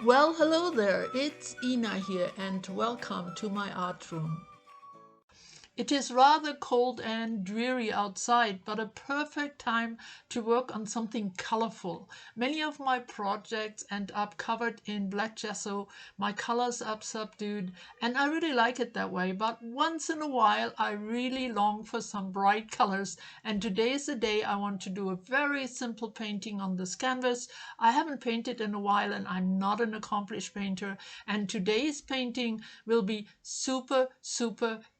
Well, hello there, it's Ina here, and welcome to my art room. It is rather cold and dreary outside, but a perfect time to work on something colorful. Many of my projects end up covered in black gesso, my colors up subdued, and I really like it that way. But once in a while, I really long for some bright colors, and today is the day I want to do a very simple painting on this canvas. I haven't painted in a while, and I'm not an accomplished painter, and today's painting will be super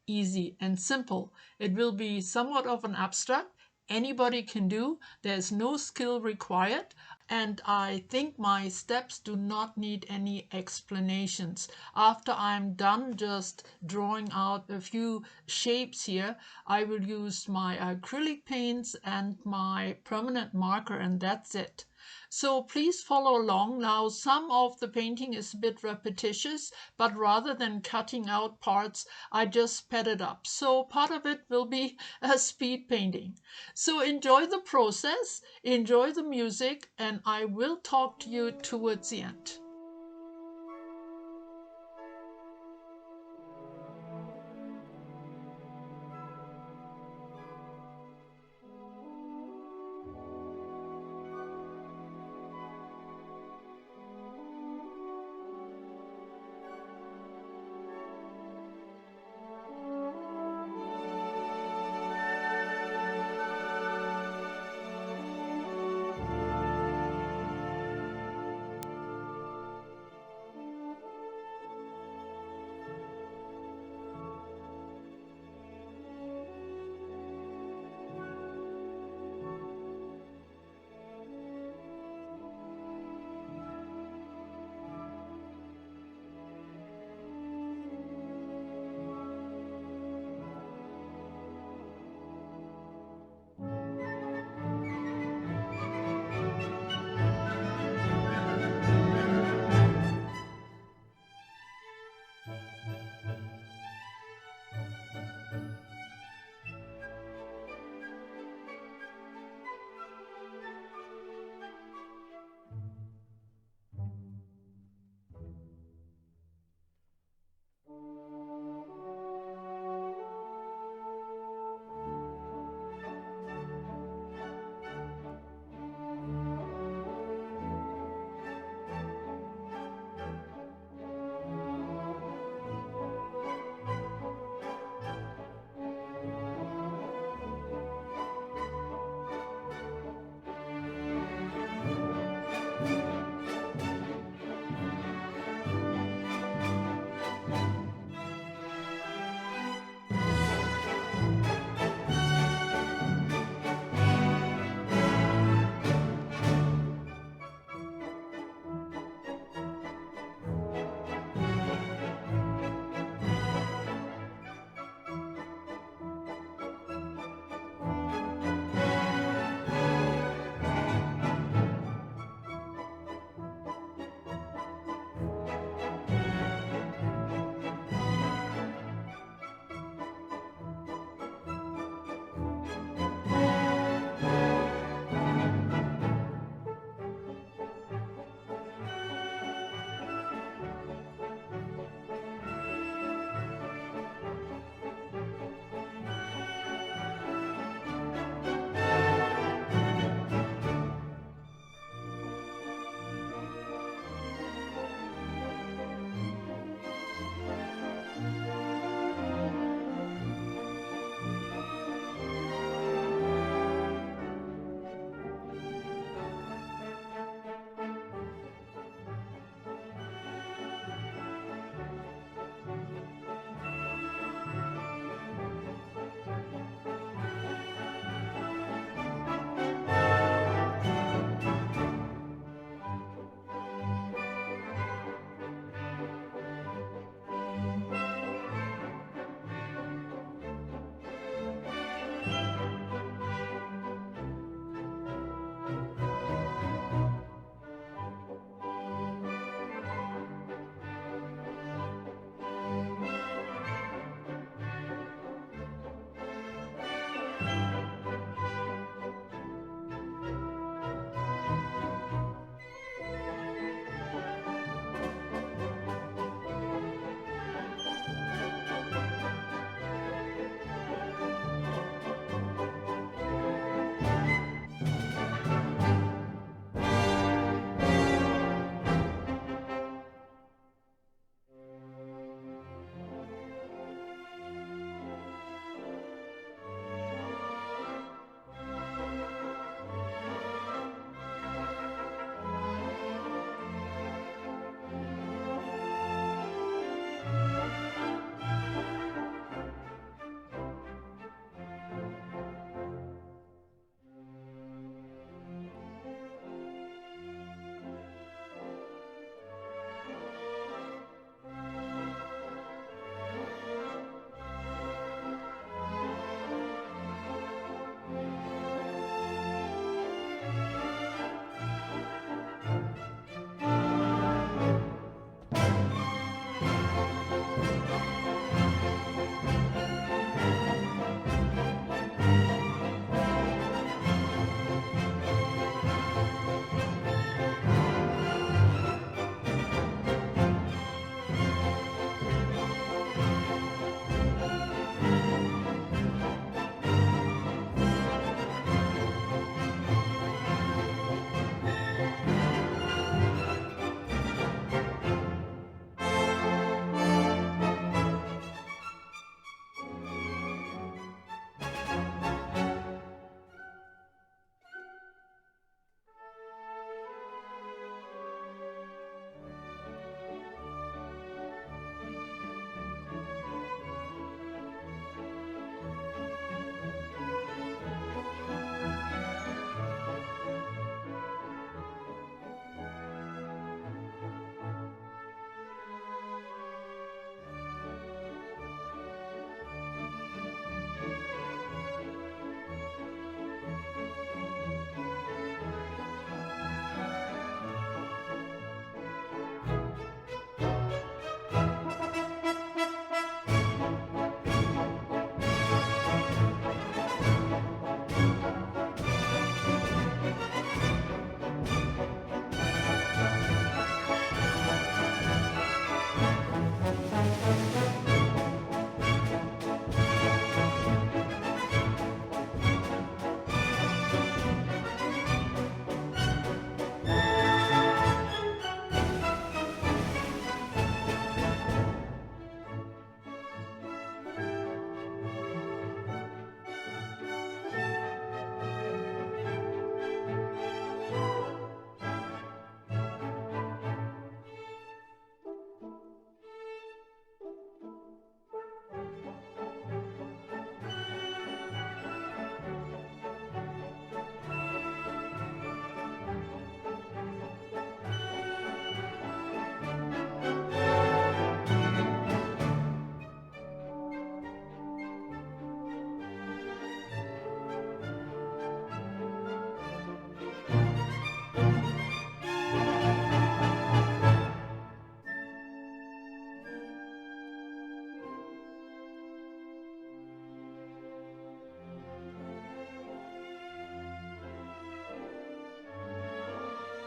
easy and simple. It will be somewhat of an abstract. Anybody can do. There's no skill required. And I think my steps do not need any explanations. After I'm done just drawing out a few shapes here, I will use my acrylic paints and my permanent marker, and that's it. So please follow along. Now, some of the painting is a bit repetitious, but rather than cutting out parts, I just sped it up. So part of it will be a speed painting. So enjoy the process, enjoy the music, and I will talk to you towards the end.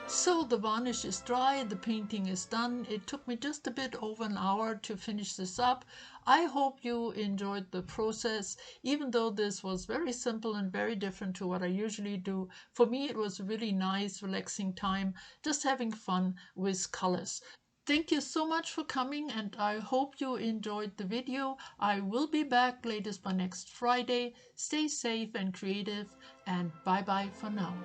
So the varnish is dry, the painting is done. It took me just a bit over an hour to finish this up. I hope you enjoyed the process, even though this was very simple and very different to what I usually do. For me, it was a really nice, relaxing time, just having fun with colors. Thank you so much for coming, and I hope you enjoyed the video. I will be back latest by next Friday. Stay safe and creative, and bye bye for now.